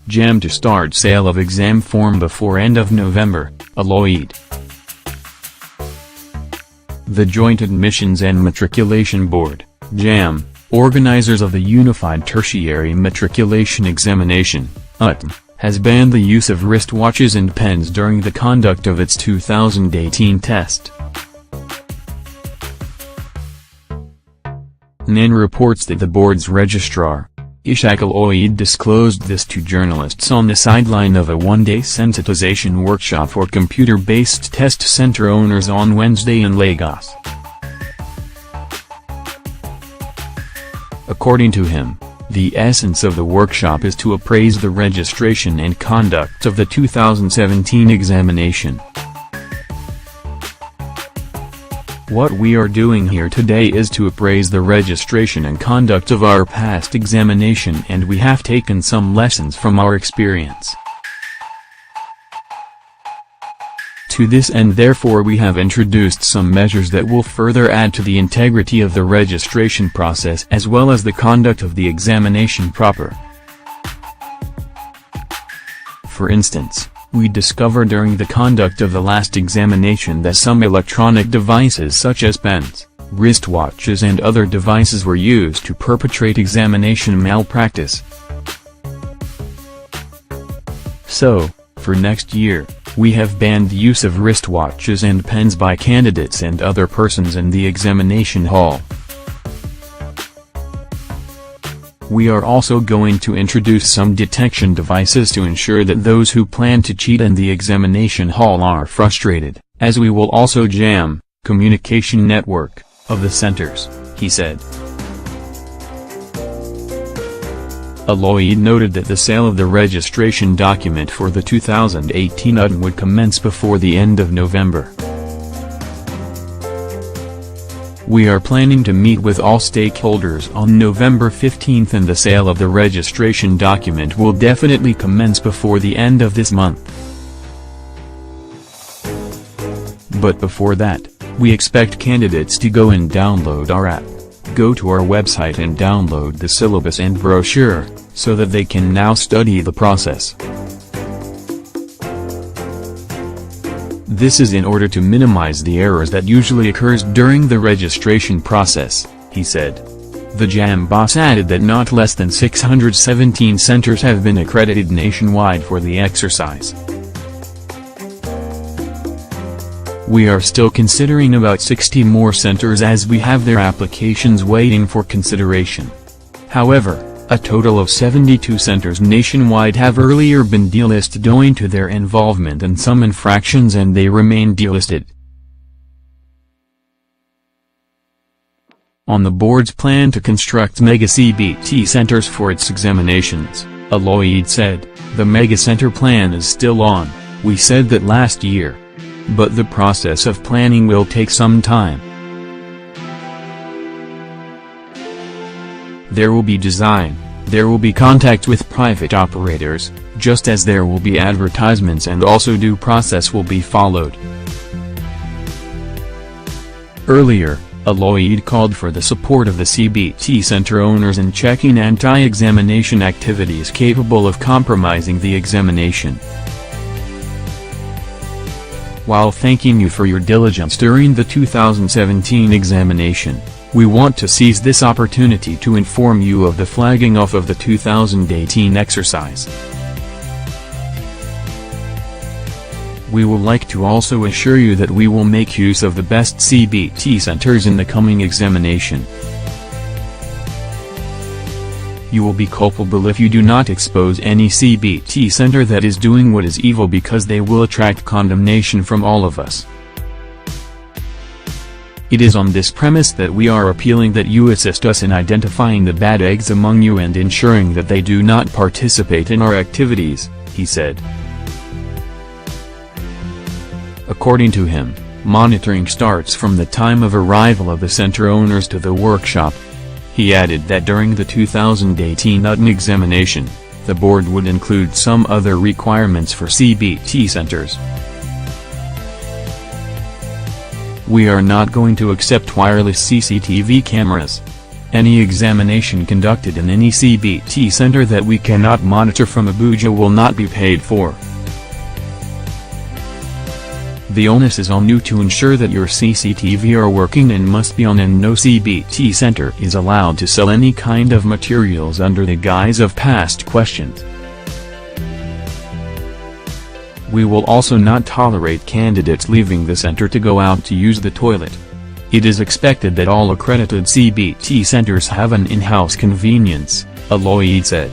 JAMB to start sale of exam form before end of November, Oloyede. The Joint Admissions and Matriculation Board, JAMB, organizers of the Unified Tertiary Matriculation Examination, UTME, has banned the use of wristwatches and pens during the conduct of its 2018 test. NAN reports that the board's registrar, Oloyede, disclosed this to journalists on the sideline of a one-day sensitization workshop for computer-based test center owners on Wednesday in Lagos. According to him, the essence of the workshop is to appraise the registration and conduct of the 2017 examination. What we are doing here today is to appraise the registration and conduct of our past examination, and we have taken some lessons from our experience. To this end, therefore, we have introduced some measures that will further add to the integrity of the registration process as well as the conduct of the examination proper. For instance, we discovered during the conduct of the last examination that some electronic devices such as pens, wristwatches and other devices were used to perpetrate examination malpractice. So, for next year, we have banned the use of wristwatches and pens by candidates and other persons in the examination hall. We are also going to introduce some detection devices to ensure that those who plan to cheat in the examination hall are frustrated, as we will also jam communication network of the centers, he said. Oloyede noted that the sale of the registration document for the 2018 UTME would commence before the end of November. We are planning to meet with all stakeholders on November 15 and the sale of the registration document will definitely commence before the end of this month. But before that, we expect candidates to go and download our app, go to our website and download the syllabus and brochure, so that they can now study the process. This is in order to minimize the errors that usually occurs during the registration process, he said. The JAMB boss added that not less than 617 centers have been accredited nationwide for the exercise. We are still considering about 60 more centers as we have their applications waiting for consideration. However, a total of 72 centers nationwide have earlier been delisted owing to their involvement in some infractions, and they remain delisted. On the board's plan to construct mega CBT centers for its examinations, Oloyede said, "The mega center plan is still on, we said that last year. But the process of planning will take some time. There will be design, there will be contact with private operators, just as there will be advertisements, and also due process will be followed." Earlier, Oloyede called for the support of the CBT center owners in checking anti-examination activities capable of compromising the examination. While thanking you for your diligence during the 2017 examination, we want to seize this opportunity to inform you of the flagging off of the 2018 exercise. We would like to also assure you that we will make use of the best CBT centers in the coming examination. You will be culpable if you do not expose any CBT center that is doing what is evil, because they will attract condemnation from all of us. It is on this premise that we are appealing that you assist us in identifying the bad eggs among you and ensuring that they do not participate in our activities, he said. According to him, monitoring starts from the time of arrival of the center owners to the workshop. He added that during the 2018 UTME examination, the board would include some other requirements for CBT centers. We are not going to accept wireless CCTV cameras. Any examination conducted in any CBT center that we cannot monitor from Abuja will not be paid for. The onus is on you to ensure that your CCTV are working and must be on, and no CBT center is allowed to sell any kind of materials under the guise of past questions. We will also not tolerate candidates leaving the center to go out to use the toilet. It is expected that all accredited CBT centers have an in-house convenience, Oloyede said.